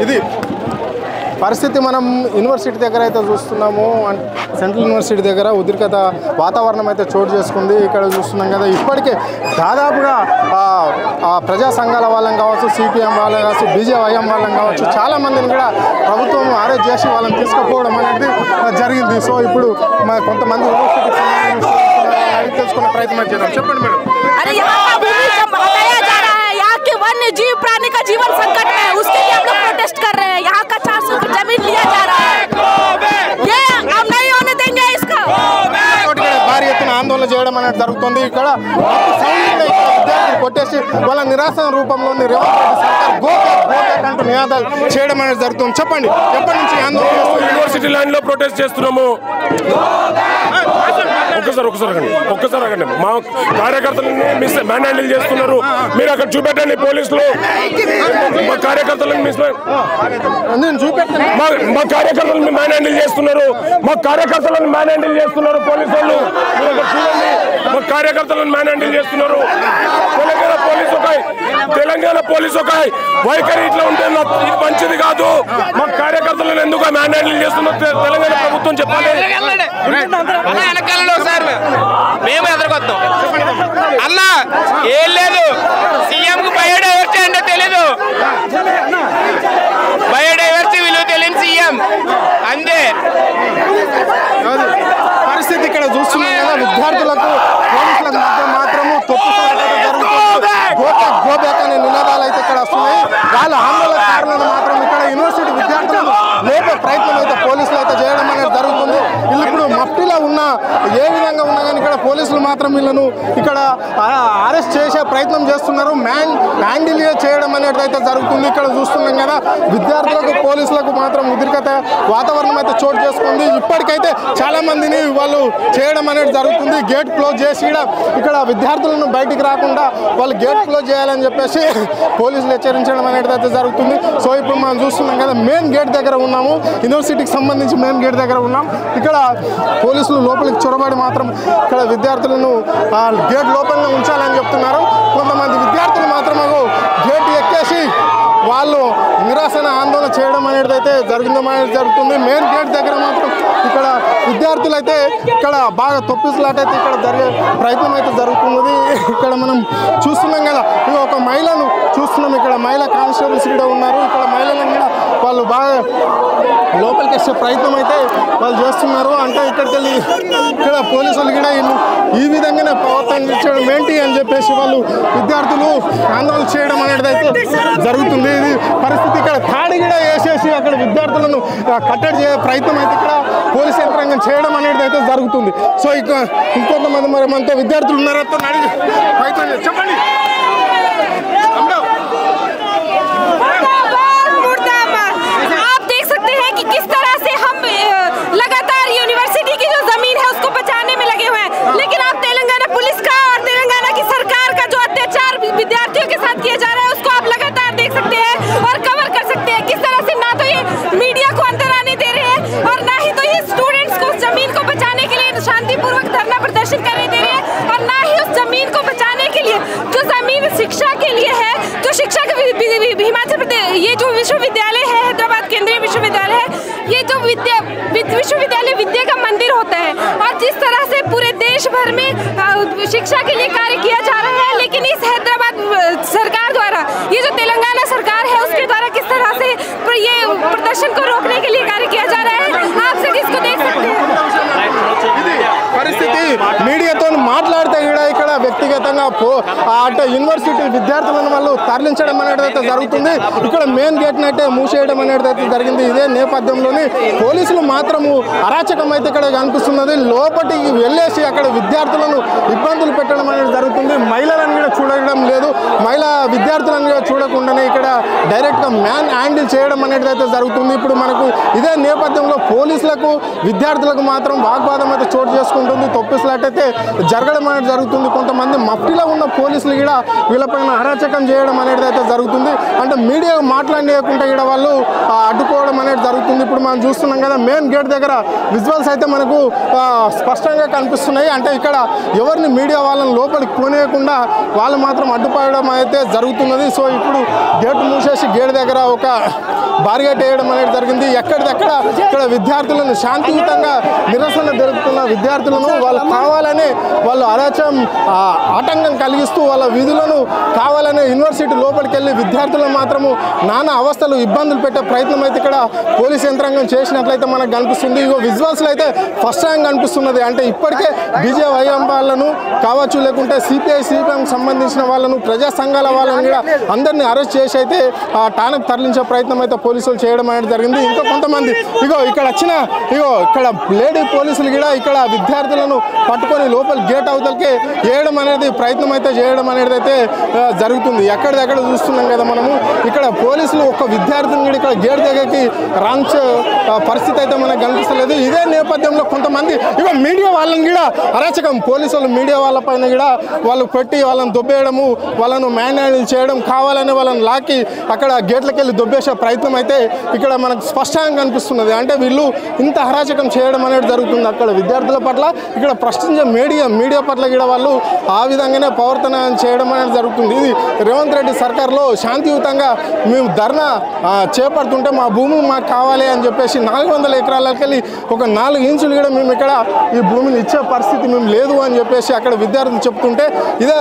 ఇది పరిస్థితి మనం యూనివర్సిటీ దగ్గర అయితే చూస్తున్నాము. సెంట్రల్ యూనివర్సిటీ దగ్గర ఉద్రిక్తత వాతావరణం అయితే చోటు చేసుకుంది. ఇక్కడ చూస్తున్నాం కదా, ఇప్పటికే దాదాపుగా ప్రజా సంఘాల వాళ్ళని కావచ్చు, సిపిఎం వాళ్ళని కావచ్చు, బీజేవైఎం వాళ్ళని కావచ్చు, చాలామందిని కూడా ప్రభుత్వం అరెస్ట్ చేసి వాళ్ళని తీసుకుపోవడం అనేది జరిగింది. సో ఇప్పుడు కొంతమంది యూనివర్సిటీకి తెలుసుకునే ప్రయత్నం చేద్దాం. చెప్పండి మేడం. वन्य जीव प्राणी का जीवन संकट है, उसके लिए हम लोग प्रोटेस्ट कर रहे हैं। यहाँ का 400 की जमीन लिया जा रहा है, ये हम नहीं होने देंगे इसका। భారీ ఎత్తున ఆందోళన చేయడం అనేది జరుగుతుంది. ఇక్కడ విద్యార్థులు కొట్టేసి వాళ్ళ నిరాశన రూపంలోని రేవంత్ రెడ్డి సర్కార్ గోబ్యాక్ అంటూ నినాదాలు చేయడం అనేది జరుగుతుంది. చెప్పండి, ఎప్పటి నుంచి ఆందోళన యూనివర్సిటీ లైన్ లో ప్రొటెస్ట్ చేస్తున్నాము? ఒక్కసారి అక్కడ మా కార్యకర్తలని మ్యాన్ హ్యాండిల్ చేస్తున్నారు. మీరు అక్కడ చూపెట్టండి, పోలీసులు మా కార్యకర్తలను మా కార్యకర్తలను మ్యాన్ హ్యాండిల్ చేస్తున్నారు. పోలీసు వాళ్ళు మా కార్యకర్తలను మ్యాన్ హ్యాండిల్ చేస్తున్నారు. తెలంగాణ పోలీసు ఒక వైఖరి ఇట్లా ఉంటే ఇది మంచిది కాదు. మా కార్యకర్తలను ఎందుకు మ్యాన్ హ్యాండిల్ చేస్తున్నారు తెలంగాణ ప్రభుత్వం చెప్పాలి. మేము ఎదుర్కొద్దాం అన్న, ఏం లేదు. సీఎం కు బయోడైవర్సిటీ అంటే తెలీదు, బయోడైవర్సిటీ విలువ తెలియని సీఎం అంతే పరిస్థితి. ఇక్కడ చూస్తున్నాం కదా, విద్యార్థులకు పోలీసులకు మధ్య మాత్రము గోబ్యాక్ అనే నినాదాలు అయితే ఇక్కడ వస్తున్నాయి. వాళ్ళ ఆందోళనకారులను మాత్రం ఇక్కడ యూనివర్సిటీ విద్యార్థులను లేపే ప్రయత్నం అయితే పోలీసులు అయితే చేయడం అనేది జరుగుతుంది. వీళ్ళు ఇప్పుడు మఫ్టీలో ఉన్న ఏ విధంగా ఉన్నా కానీ ఇక్కడ పోలీసులు మాత్రం వీళ్ళను ఇక్కడ అరెస్ట్ చేసే ప్రయత్నం చేస్తున్నారు. హ్యాండిల్ చేయడం అనేది అయితే జరుగుతుంది. ఇక్కడ చూస్తున్నాం కదా, విద్యార్థులకు పోలీసులకు మాత్రం ఉద్రిక్తత వాతావరణం అయితే చోటు చేసుకుంది. ఇప్పటికైతే చాలా మందిని వాళ్ళు చేయడం అనేది జరుగుతుంది. గేట్ క్లోజ్ చేసి ఇక్కడ విద్యార్థులను బయటికి రాకుండా వాళ్ళు గేట్ క్లోజ్ చేయాలని చెప్పేసి పోలీసులు హెచ్చరించడం అనేది అయితే జరుగుతుంది. సో ఇప్పుడు మనం చూస్తున్నాం కదా, మెయిన్ గేట్ దగ్గర ఉన్నాము, యూనివర్సిటీకి సంబంధించి మెయిన్ గేట్ దగ్గర ఉన్నాం. ఇక్కడ పోలీసులు లోపలికి చొరబడి మాత్రం ఇక్కడ విద్యార్థులను గేట్ లోపలనే ఉంచాలని చెప్తున్నారు. కొంతమంది విద్యార్థులు మాత్రం గేట్ ఎక్కేసి వాళ్ళు నిరాశన ఆందోళన చేయడం అనేది అయితే జరుగుతుంది. మెయిన్ గేట్ దగ్గర మాత్రం ఇక్కడ విద్యార్థులు అయితే ఇక్కడ బాగా తొప్పిసలాటైతే ఇక్కడ జరిగే ప్రయత్నం అయితే జరుగుతున్నది. ఇక్కడ మనం చూస్తున్నాం కదా, ఒక మహిళను చూస్తున్నాం. ఇక్కడ మహిళా కానిస్టేబుల్స్ కూడా ఉన్నారు. ఇక్కడ మహిళలను కూడా వాళ్ళు బాగా లోపలికి వచ్చే ప్రయత్నం అయితే వాళ్ళు చేస్తున్నారు. అంటే ఇక్కడికి వెళ్ళి ఇక్కడ పోలీసులు కూడా ఈ విధంగానే ప్రవర్తించడం ఏంటి అని చెప్పేసి వాళ్ళు విద్యార్థులు ఆందోళన చేయడం అనేది అయితే జరుగుతుంది. ఇది పరిస్థితి. ఇక్కడ తాడి కూడా వేసేసి అక్కడ విద్యార్థులను కట్టడి చేసే ప్రయత్నం అయితే ఇక్కడ పోలీస్ యంత్రాంగం చేయడం అనేది అయితే జరుగుతుంది. సో ఇక ఇంకొంతమంది మరి మనతో విద్యార్థులు ఉన్నారో ప్రయత్నం చెప్పండి. किस तरह से हम लगातार यूनिवर्सिटी की जो जमीन है उसको बचाने में लगे हुए हैं, लेकिन आप तेलंगाना पुलिस का और तेलंगाना की सरकार का जो अत्याचार विद्यार्थियों के साथ किया जा रहा है उसको आप लगातार देख सकते हैं और कवर कर सकते हैं। किस तरह से ना तो ये मीडिया को अंदर आने दे रहे हैं और ना ही तो ये स्टूडेंट्स को उस जमीन को बचाने के लिए शांतिपूर्वक धरना प्रदर्शन करने दे रहे हैं और ना ही उस जमीन को बचाने के लिए जो जमीन शिक्षा के लिए है, जो शिक्षा का हिमाचल प्रदेश ये जो विश्वविद्यालय है, हैदराबाद केंद्रीय विश्वविद्यालय है, ये जो विश्वविद्यालय विद्या का मंदिर होता है और जिस तरह से पूरे देश भर में शिक्षा के लिए कार्य किया जा रहा है, लेकिन इस हैदराबाद सरकार द्वारा ये जो तेलंगाना सरकार है उसके द्वारा किस तरह से ये प्रदर्शन को रोकने के लिए कार्य किया जा रहा है, आप सब इसको देख सकते हैं। పరిస్థితి మీడియాతో మాట్లాడితే కూడా ఇక్కడ వ్యక్తిగతంగా అంటే యూనివర్సిటీ విద్యార్థులను వాళ్ళు తరలించడం అనేది అయితే జరుగుతుంది. ఇక్కడ మెయిన్ గేట్ని అయితే మూసేయడం అనేది అయితే జరిగింది. ఇదే నేపథ్యంలోని పోలీసులు మాత్రము అరాచకం అయితే ఇక్కడ కనిపిస్తున్నది. లోపలికి వెళ్ళేసి అక్కడ విద్యార్థులను ఇబ్బందులు పెట్టడం అనేది జరుగుతుంది. మహిళలను కూడా చూడడం లేదు, మహిళా విద్యార్థులను కూడా చూడకుండానే ఇక్కడ డైరెక్ట్గా మ్యాన్ హ్యాండిల్ చేయడం అనేది అయితే జరుగుతుంది. ఇప్పుడు మనకు ఇదే నేపథ్యంలో పోలీసులకు విద్యార్థులకు మాత్రం వాగ్వాదం అయితే చోటు చేసుకుంటుంది. తొప్పిసలాట అయితే జరగడం అనేది జరుగుతుంది. కొంతమంది మఫ్టీలో ఉన్న పోలీసులు కూడా వీళ్ళపైన అరాచకం చేయడం అనేది అయితే జరుగుతుంది. అంటే మీడియా మాట్లాడలేకుండా కూడా వాళ్ళు అడ్డుకోవడం అనేది జరుగుతుంది. ఇప్పుడు మనం చూస్తున్నాం కదా మెయిన్ గేట్ దగ్గర విజువల్స్ అయితే మనకు స్పష్టంగా కనిపిస్తున్నాయి. అంటే ఇక్కడ ఎవరిని మీడియా వాళ్ళని లోపలికి పోనీయకుండా వాళ్ళు మాత్రం అడ్డుపడడం అయితే జరుగుతున్నది. సో ఇప్పుడు గేట్ మూసేసి గేట్ దగ్గర ఒక బారిగేట్ వేయడం అనేది జరిగింది. ఎక్కడిదక్కడ ఇక్కడ విద్యార్థులను శాంతియుతంగా నిరసన జరుపుతున్న విద్యార్థులను వాళ్ళు కావాలని వాళ్ళు ఆటంకం కలిగిస్తూ వాళ్ళ విధులను కావాలని యూనివర్సిటీ లోపలికి వెళ్ళి విద్యార్థులను మాత్రము నానా అవస్థలు ఇబ్బందులు పెట్టే ప్రయత్నం అయితే ఇక్కడ పోలీస్ యంత్రాంగం చేసినట్లయితే మనకు కనిపిస్తుంది. ఇగో విజువల్స్లో అయితే ఫస్ట్ టైం కనిపిస్తున్నది. అంటే ఇప్పటికే బీజేవైఎం వాళ్ళను కావచ్చు, లేకుంటే సిపిఐ సిపిఎం సంబంధించిన వాళ్ళను, ప్రజా సంఘాల వాళ్ళని కూడా అందరినీ అరెస్ట్ చేసి అయితే ఠాణకు తరలించే ప్రయత్నం అయితే పోలీసులు చేయడం అనేది జరిగింది. ఇంకా కొంతమంది ఇక్కడ లేడీ పోలీసులు కూడా ఇక్కడ విద్యార్థులను పట్టుకొని లోపల గేట్ అవతలకే వేయడం అనేది ప్రయత్నం అయితే చేయడం అనేది అయితే జరుగుతుంది. ఎక్కడిదక్కడ చూస్తున్నాం కదా మనము. ఇక్కడ పోలీసులు ఒక విద్యార్థిని కూడా ఇక్కడ గేట్ దగ్గరికి రాంచే పరిస్థితి అయితే మనకు కనిపిస్తలేదు. ఇదే నేపథ్యంలో కొంతమంది మీడియా వాళ్ళని కూడా అరాచకం పోలీసులు మీడియా వాళ్ళ పైన కూడా వాళ్ళు పెట్టి వాళ్ళని దొబ్బేయడము, వాళ్ళను మ్యాన్ హ్యాండిల్ చేయడం, కావాలని వాళ్ళని లాక్కి అక్కడ గేట్లకి వెళ్ళి దొబ్బేసే ప్రయత్నం అయితే ఇక్కడ మనకు స్పష్టంగా కనిపిస్తున్నది. అంటే వీళ్ళు ఇంత అరాచకం చేయడం అనేది జరుగుతుంది అక్కడ విద్యార్థుల పట్ల. ఇక్కడ ప్రశ్నించే మీడియా పట్ల కూడా వాళ్ళు ఆ విధంగానే ప్రవర్తన చేయడం అనేది జరుగుతుంది. ఇది రేవంత్ రెడ్డి సర్కార్లో శాంతియుతంగా మేము ధర్నా చేపడుతుంటే మా భూములు మాకు కావాలి అని చెప్పేసి 400 ఎకరాలకి వెళ్ళి ఒక 4 ఇంచులు కూడా మేము ఇక్కడ ఈ భూమిని ఇచ్చే పరిస్థితి మేము లేదు అని చెప్పేసి అక్కడ విద్యార్థులు చెప్తుంటే ఇదే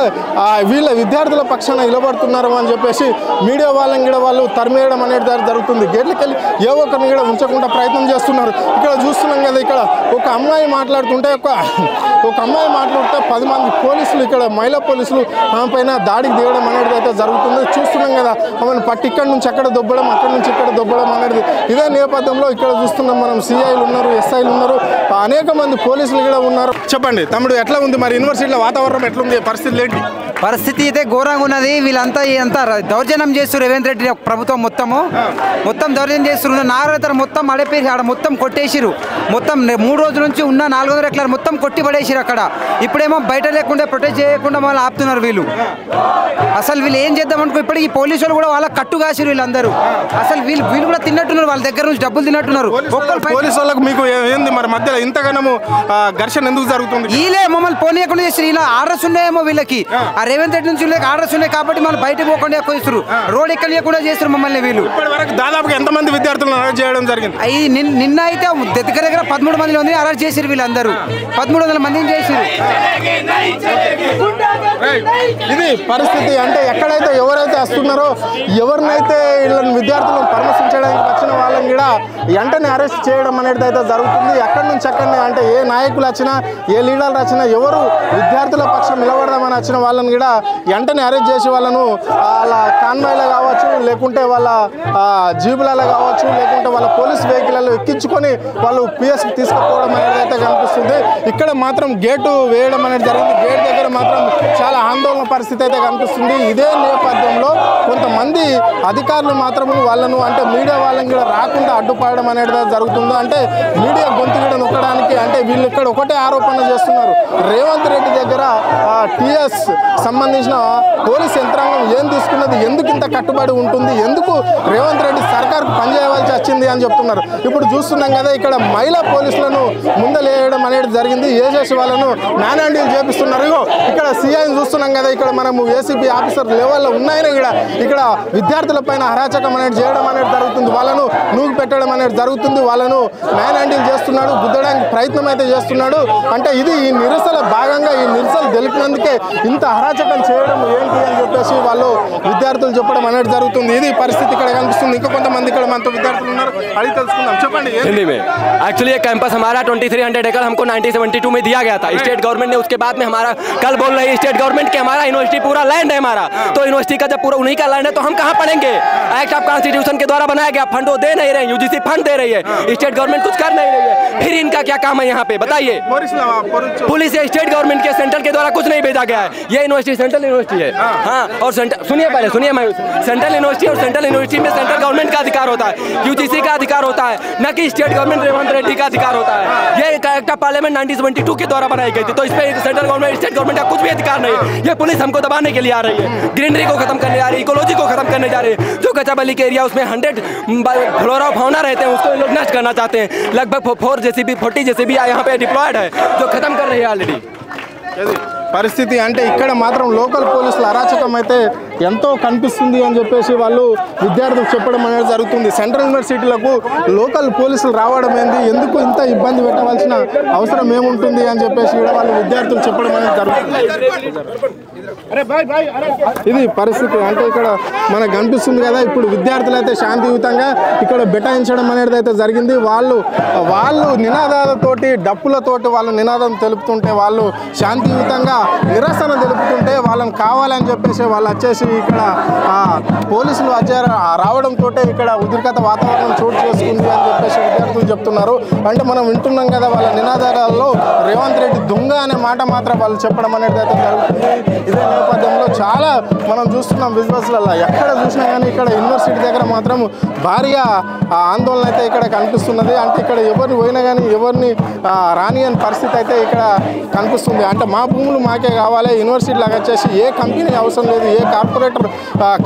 వీళ్ళ విద్యార్థుల పక్షాన నిలబడుతున్నారు అని చెప్పేసి మీడియా వాళ్ళని కూడా వాళ్ళు తరిమేయడం అనేది జరుగుతుంది. గేట్లకి వెళ్ళి ఏ ఒక్కరిని కూడా ఉంచకుండా ప్రయత్నం చేస్తున్నారు. ఇక్కడ చూస్తున్నాం కదా, ఇక్కడ ఒక అమ్మాయి మాట్లాడుతుంటే ఒక అమ్మాయి మాట్లాడితే 10 మంది పోలీసులు ఇక్కడ మహిళా పోలీసులు ఆమె పైన దాడికి దిగడం అనేది అయితే జరుగుతుంది. చూస్తున్నాం కదా ఆమెను పట్టి ఇక్కడ నుంచి అక్కడ దొబ్బడం, అక్కడ నుంచి ఇక్కడ దొబ్బడం అనేది. ఇదే నేపథ్యంలో ఇక్కడ చూస్తున్నాం మనం సిఐలు ఉన్నారు, ఎస్ఐలు ఉన్నారు, అనేక మంది పోలీసులు కూడా ఉన్నారు. చెప్పండి తమ్ముడు, ఎట్లా ఉంది మరి యూనివర్సిటీలో వాతావరణం ఎట్లుంది, పరిస్థితులు ఏంటి? పరిస్థితి అయితే ఘోరంగా ఉన్నది. వీళ్ళంతా దౌర్జన్యం చేస్తారు. రేవంత్ రెడ్డి ప్రభుత్వం మొత్తం దౌర్జన్యం చేస్తున్నారు. నాగరికత మొత్తం అడపేసి ఆడ మొత్తం కొట్టేసిరు. మొత్తం 3 రోజుల నుంచి ఉన్న 400 ఎకరాలు మొత్తం కొట్టి పడేసిరు అక్కడ. ఇప్పుడేమో బయట లేకుండా ప్రొటెక్ట్ చేయకుండా మళ్ళీ ఆపుతున్నారు వీళ్ళు. అసలు వీళ్ళు ఏం చేద్దాం అనుకో, ఇప్పటికి పోలీసు వాళ్ళు కూడా వాళ్ళ కట్టు కాసిరు వీళ్ళందరూ. అసలు వీళ్ళు కూడా తిన్నట్టున్నారు, వాళ్ళ దగ్గర నుంచి డబ్బులు తిన్నట్టున్నారు. పోలీసు వాళ్ళకి మీకు ఏంది మరి మధ్యలో ఇంతగానో ఘర్షణ ఎందుకు జరుగుతుంది? వీళ్ళే మమ్మల్ని పోనీయకుండా చేస్తారు. ఇలా ఆర్డర్స్ ఉన్నాయేమో వీళ్ళకి, ఆ రేవంత్ రెడ్డి నుంచి ఆర్డర్స్ ఉన్నాయి కాబట్టి మళ్ళీ బయటకు పోకుండా ఎక్కువ ఇస్తారు, రోడ్ ఎక్కలేకుండా చేస్తారు మమ్మల్ని వీళ్ళు. ఇప్పటివరకు దాదాపుగా ఎంతమంది విద్యార్థులను అరెస్ట్ చేయడం జరిగింది? నిన్న అయితే దగ్గర 13 మంది అరెస్ట్ చేసారు. వీళ్ళందరూ 1300 మందిని చేసారు. ఇది పరిస్థితి. అంటే ఎక్కడైతే ఎవరైతే వస్తున్నారో ఎవరినైతే వీళ్ళని విద్యార్థులను పరామర్శించడానికి వచ్చిన వాళ్ళని కూడా వెంటనే అరెస్ట్ చేయడం అనేది అయితే జరుగుతుంది. ఎక్కడి నుంచి అక్కడనే అంటే ఏ నాయకులు వచ్చినా, ఏ లీడర్లు వచ్చినా, ఎవరు విద్యార్థుల పక్షం నిలబడదామని వచ్చిన వాళ్ళని కూడా వెంటనే అరెస్ట్ చేసి వాళ్ళను వాళ్ళ కాన్వాయ్లో కావచ్చు, లేకుంటే వాళ్ళ జీబులలో కావచ్చు, లేకుంటే వాళ్ళ పోలీస్ వెహికల్లో ఎక్కించుకొని వాళ్ళు పిఎస్కి తీసుకుపోవడం అనేది అయితే కనిపిస్తుంది. ఇక్కడ మాత్రం గేటు వేయడం అనేది జరిగింది. గేట్ దగ్గర మాత్రం చాలా ఆందోళన పరిస్థితి అయితే కనిపిస్తుంది. ఇదే నేపథ్యంలో కొంతమంది అధికారులు మాత్రం వాళ్ళను అంటే మీడియా వాళ్ళని కూడా రాకుండా అడ్డుపడడం అనేది జరుగుతుంది. అంటే మీడియా గొంతు కూడా నొక్కడానికి అంటే వీళ్ళు ఇక్కడ ఒకటే ఆరోపణ చేస్తున్నారు. రేవంత్ రెడ్డి దగ్గర టీఎస్ సంబంధించిన పోలీస్ యంత్రాంగం ఏం తీసుకున్నది, ఎందుకు ఇంత కట్టుబడి ఉంటుంది, ఎందుకు రేవంత్ రెడ్డి సర్కార్కు పనిచేయవలసి వచ్చింది అని చెప్తున్నారు. ఇప్పుడు చూస్తున్నాం కదా ఇక్కడ మహిళా పోలీసులను ముందలేయడం అనేది జరిగింది. ఏజెస్ వాళ్ళను మ్యాన్ హ్యాండిల్ చేపిస్తున్నారు. ఇక్కడ సిఐని చూస్తున్నాం కదా, ఇక్కడ మనము ఏసీపీ ఆఫీసర్ లెవెల్లో ఉన్నాయని కూడా ఇక్కడ విద్యార్థుల పైన అరాచకం అనేది చేయడం అనేది జరుగుతుంది. వాళ్ళను నూగు పెట్టడం అనేది జరుగుతుంది. వాళ్ళను మ్యాన్ హ్యాండిల్ చేస్తున్నాడు, గుద్దడానికి ప్రయత్నం అయితే చేస్తున్నాడు. అంటే ఇది ఈ నిరసన భాగంగా ఈ నిరసన తెలిపినందుకే ఇంత అరాచకం చేయడం ఏంటి అని చెప్పేసి వాళ్ళు విద్యార్థులు చెప్పడం అనేది జరుగుతుంది. ఇది పరిస్థితి ఇక్కడ కనిపిస్తుంది. ఇంకా కొంతమంది ఇక్కడ మనతో విద్యార్థులు ఉన్నారు, అడిగి తెలుసుకుందాం. చెప్పండి. हिंदी में एक्चुअली ये कैंपस हमारा 2300 एकड़ हमको 1972 में दिया गया था स्टेट गवर्नमेंट ने। उसके बाद में हमारा कल बोल रही है स्टेट गवर्नमेंट कि हमारा यूनिवर्सिटी पूरा लैंड है हमारा, तो यूनिवर्सिटी का जब पूरा उन्हीं का लैंड है तो हम कहाँ पढ़ेंगे? एक्ट ऑफ कॉन्स्टिट्यूशन के द्वारा बनाया गया फंड वो दे नहीं रहे, यूजीसी फंड फंड दे रही है, स्टेट गवर्नमेंट कुछ कर नहीं रही है, फिर इनका क्या काम है यहाँ पे बताइए? पुलिस या स्टेट गवर्नमेंट के सेंट्रल के द्वारा कुछ नहीं भेजा गया है। ये यूनिवर्सिटी सेंट्रल यूनिवर्सिटी है। हाँ, और सुनिए पहले सुनिए, मैं सेंट्रल यूनिवर्सिटी और सेंट्रल यूनिवर्सिटी में सेंट्रल गवर्नमेंट का अधिकार होता है, यूजीसी का अधिकार होता है, न कि स्टेट गवर्नमेंट रेवंत रेड्डी का अधिकार होता है। ये एक्ट ऑफ पार्लियामेंट 1972 के द्वारा बनाई गई थी, तो इस पर सेंट्रल गवर्नमेंट स्टेट गवर्नमेंट का कुछ भी अधिकार नहीं है। ये पुलिस हमको दबाने के लिए आ रही है, ग्रीनरी को खत्म करने जा रही है, इकोलॉजी को खत्म करने जा रही है। जो कच्चाबली के एरिया उसमें 100 फ्लोरा फाउना रहते हैं, उसको लोग नष्ट करना चाहते हैं। लगभग 40 जेसीबी यहाँ पे डिप्लॉयड है, जो खत्म कर रही है ऑलरेडी। పరిస్థితి అంటే ఇక్కడ మాత్రం లోకల్ పోలీసుల అరాచకం అయితే ఎంతో కనిపిస్తుంది అని చెప్పేసి వాళ్ళు విద్యార్థులకు చెప్పడం అనేది జరుగుతుంది. సెంట్రల్ యూనివర్సిటీలకు లోకల్ పోలీసులు రావడం ఏంది, ఎందుకు ఇంత ఇబ్బంది పెట్టవలసిన అవసరం ఏముంటుంది అని చెప్పేసి వాళ్ళు విద్యార్థులు చెప్పడం అనేది జరుగుతుంది. ఇది పరిస్థితి. అంటే ఇక్కడ మనకు కనిపిస్తుంది కదా, ఇప్పుడు విద్యార్థులు అయితే శాంతియుతంగా ఇక్కడ బెటాయించడం అనేది అయితే జరిగింది. వాళ్ళు నినాదాలతోటి డప్పులతోటి వాళ్ళు నినాదం తెలుపుతుంటే, వాళ్ళు శాంతియుతంగా నిరసన తెలుపుతుంటే వాళ్ళని కావాలని చెప్పేసి వాళ్ళు వచ్చేసి ఇక్కడ పోలీసులు రావడంతో ఇక్కడ ఉద్రిక్తత వాతావరణం చోటు చేసుకుంది అని చెప్పేసి విద్యార్థులు చెప్తున్నారు. అంటే మనం వింటున్నాం కదా, వాళ్ళ నినాదాలలో రేవంత్ రెడ్డి దొంగ అనే మాట మాత్రం వాళ్ళు చెప్పడం అనేది అయితే జరుగుతుంది. ఇదే నేపథ్యంలో చాలా మనం చూస్తున్నాం విజువల్స్లలో, ఎక్కడ చూసినా కానీ ఇక్కడ యూనివర్సిటీ దగ్గర మాత్రం భారీగా ఆందోళన అయితే ఇక్కడ కనిపిస్తున్నది. అంటే ఇక్కడ ఎవరిని పోయినా కానీ ఎవరిని రాని అని పరిస్థితి అయితే ఇక్కడ కనిపిస్తుంది. అంటే మా భూములు మాకే కావాలి, యూనివర్సిటీ లాగా వచ్చేసి ఏ కంపెనీ అవసరం లేదు, ఏ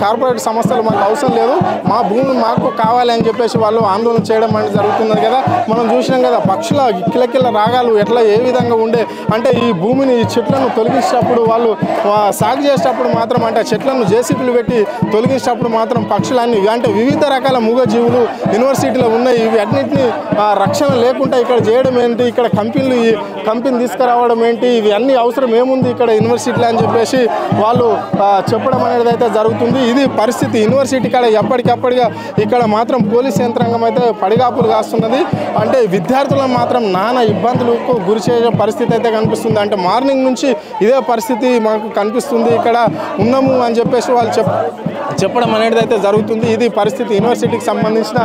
కార్పొరేట్ సంస్థలు మాకు అవసరం లేదు, మా భూములు మాకు కావాలి అని చెప్పేసి వాళ్ళు ఆందోళన చేయడం అనేది జరుగుతున్నది కదా. మనం చూసినాం కదా పక్షుల కిలకిల రాగాలు ఎట్లా ఏ విధంగా ఉండే. అంటే ఈ భూమిని ఈ చెట్లను తొలగించేటప్పుడు వాళ్ళు సాగు చేసేటప్పుడు మాత్రం, అంటే చెట్లను జేసీబీలు పెట్టి తొలగించేటప్పుడు మాత్రం పక్షులన్నీ అంటే వివిధ రకాల మూగజీవులు యూనివర్సిటీలో ఉన్నాయి, ఇవి అన్నింటినీ రక్షణ లేకుండా ఇక్కడ చేయడం ఏంటి, ఇక్కడ కంపెనీ తీసుకురావడం ఏంటి, ఇవి అన్ని అవసరం ఏముంది ఇక్కడ యూనివర్సిటీలో అని చెప్పేసి వాళ్ళు చెప్పడం అనేది అయితే జరుగుతుంది. ఇది పరిస్థితి. యూనివర్సిటీ కాడ ఎప్పటికప్పటిగా ఇక్కడ మాత్రం పోలీస్ యంత్రాంగం అయితే పడిగాపులు కాస్తున్నది. అంటే విద్యార్థులను మాత్రం నానా ఇబ్బందులకు గురి చేసే పరిస్థితి అయితే కనిపిస్తుంది. అంటే మార్నింగ్ నుంచి ఇదే పరిస్థితి మాకు కనిపిస్తుంది, ఇక్కడ ఉన్నాము అని చెప్పేసి వాళ్ళు చెప్పడం అనేది అయితే జరుగుతుంది. ఇది పరిస్థితి. యూనివర్సిటీకి సంబంధించిన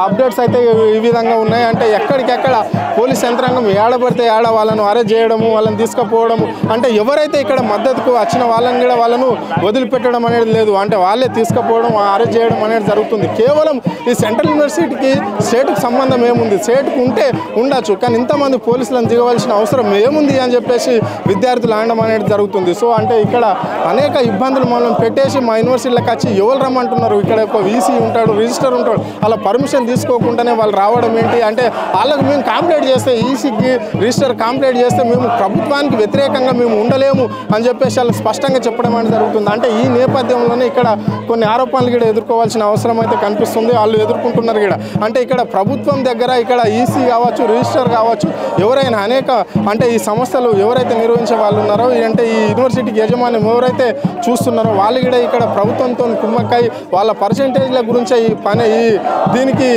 అప్డేట్స్ అయితే ఈ విధంగా ఉన్నాయి. అంటే ఎక్కడికెక్కడ పోలీస్ యంత్రాంగం ఏడబడితే ఏడ వాళ్ళను అరెస్ట్ చేయడము, వాళ్ళని తీసుకుపోవడము, అంటే ఎవరైతే ఇక్కడ మద్దతుకు వచ్చిన వాళ్ళని కూడా వాళ్ళను వదిలిపెట్టడం అనేది లేదు. అంటే వాళ్ళే తీసుకుపోవడం, అరెస్ట్ చేయడం అనేది జరుగుతుంది. కేవలం ఈ సెంట్రల్ యూనివర్సిటీకి స్టేట్కి సంబంధం ఏముంది, స్టేట్కి ఉంటే ఉండొచ్చు, కానీ ఇంతమంది పోలీసులను దిగవలసిన అవసరం ఏముంది అని చెప్పేసి విద్యార్థులు అనడం అనేది జరుగుతుంది. సో అంటే ఇక్కడ అనేక ఇబ్బందులు మనం పెట్టేసి మా యూనివర్సిటీలకు వచ్చి ఎవరు రమ్మంటున్నారు, ఇక్కడ ఒక వీసీ ఉంటాడు, రిజిస్టర్ ఉంటాడు, అలా పర్మిషన్ తీసుకోకుండానే వాళ్ళు రావడం ఏంటి. అంటే వాళ్ళకు మేము కంప్లైంట్ చేస్తే, ఈసీకి రిజిస్టర్ కంప్లైంట్ చేస్తే మేము ప్రభుత్వానికి వ్యతిరేకంగా మేము ఉండలేము అని చెప్పేసి వాళ్ళు స్పష్టంగా చెప్పడం అనేది జరుగుతుంది. అంటే ఈ నేపథ్యంలోనే ఇక్కడ కొన్ని ఆరోపణలు కూడా ఎదుర్కోవాల్సిన అవసరం అయితే కనిపిస్తుంది. వాళ్ళు ఎదుర్కొంటున్నారు కూడా. అంటే ఇక్కడ ప్రభుత్వం దగ్గర ఇక్కడ ఈసీ కావచ్చు, రిజిస్టర్ కావచ్చు, ఎవరైనా అనేక అంటే ఈ సంస్థలు ఎవరైతే నిర్వహించే వాళ్ళు ఉన్నారో, అంటే ఈ యూనివర్సిటీకి యజమాన్యం ఎవరైతే చూస్తున్నారో వాళ్ళు కూడా ఇక్కడ ప్రభుత్వంతో కుమ్మక్కై వాళ్ళ పర్సెంటేజ్ల గురించే దీనికి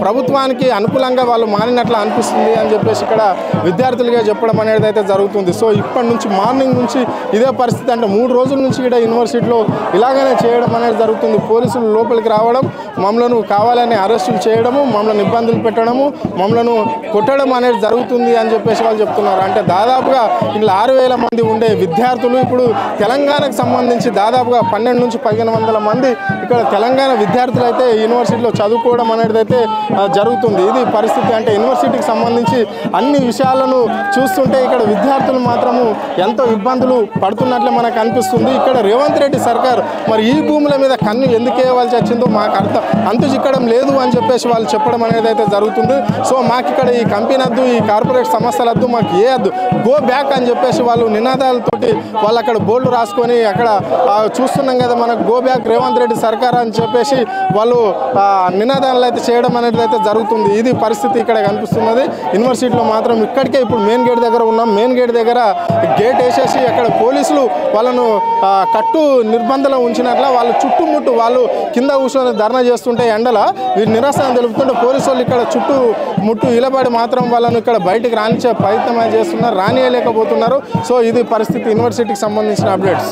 ప్రభుత్వానికి అనుకూలంగా వాళ్ళు మారినట్లు అనిపిస్తుంది అని చెప్పేసి ఇక్కడ విద్యార్థులుగా చెప్పడం అనేది అయితే జరుగుతుంది. సో ఇప్పటి నుంచి మార్నింగ్ నుంచి ఇదే పరిస్థితి. అంటే 3 రోజుల నుంచి ఇక్కడ యూనివర్సిటీలో ఇలాగనే చేయడం అనేది జరుగుతుంది. పోలీసులు లోపలికి రావడం, మమ్మల్ని కావాలని అరెస్టులు చేయడము, మమ్మల్ని ఇబ్బందులు పెట్టడము, మమ్మల్ని కొట్టడం అనేది జరుగుతుంది అని చెప్పేసి వాళ్ళు చెప్తున్నారు. అంటే దాదాపుగా ఇలా 6,000 మంది ఉండే విద్యార్థులు ఇప్పుడు తెలంగాణకు సంబంధించి దాదాపుగా 12 నుంచి 1500 మంది ఇక్కడ తెలంగాణ విద్యార్థులు అయితే యూనివర్సిటీలో చదువుకోవడం అనేది అయితే జరుగుతుంది. ఇది పరిస్థితి. అంటే యూనివర్సిటీకి సంబంధించి అన్ని విషయాలను చూస్తుంటే ఇక్కడ విద్యార్థులు మాత్రము ఎంతో ఇబ్బందులు పడుతున్నట్లే మనకు అనిపిస్తుంది. ఇక్కడ రేవంత్ రెడ్డి సర్కార్ మరి ఈ భూముల మీద కన్ను ఎందుకు వేయవలసి వచ్చిందో మాకు అంతు చిక్కడం లేదు అని చెప్పేసి వాళ్ళు చెప్పడం అనేది అయితే జరుగుతుంది. సో మాకు ఇక్కడ ఈ కంపెనీ వద్దు, ఈ కార్పొరేట్ సంస్థల వద్దు, మాకు ఏ వద్దు, గో బ్యాక్ అని చెప్పేసి వాళ్ళు నినాదాలతోటి వాళ్ళు అక్కడ బోర్డు రాసుకొని అక్కడ చూస్తున్నాం కదా మనకు గో బ్యాక్ రేవంత్ రెడ్డి సర్కార్ అని చెప్పేసి వాళ్ళు నినాదాలు అయితే చేయడం అనేది అయితే జరుగుతుంది. ఇది పరిస్థితి ఇక్కడ కనిపిస్తున్నది. యూనివర్సిటీలో మాత్రం ఇక్కడికే ఇప్పుడు మెయిన్ గేట్ దగ్గర ఉన్నాం. మెయిన్ గేట్ దగ్గర గేట్ వేసేసి అక్కడ పోలీసులు వాళ్ళను కట్టు నిర్బంధంలో ఉంచినట్ల వాళ్ళు చుట్టుముట్టు వాళ్ళు కింద కూర్చొని ధర్నా చేస్తుంటే ఎండల వీరు నిరసన తెలుపుతుంటే పోలీసు వాళ్ళు ఇక్కడ చుట్టుముట్టు ఇలబడి మాత్రం వాళ్ళను ఇక్కడ బయటికి రానిచ్చే ప్రయత్నం చేస్తున్నారు, రానియలేకపోతున్నారు. సో ఇది పరిస్థితి యూనివర్సిటీకి సంబంధించిన అప్డేట్స్.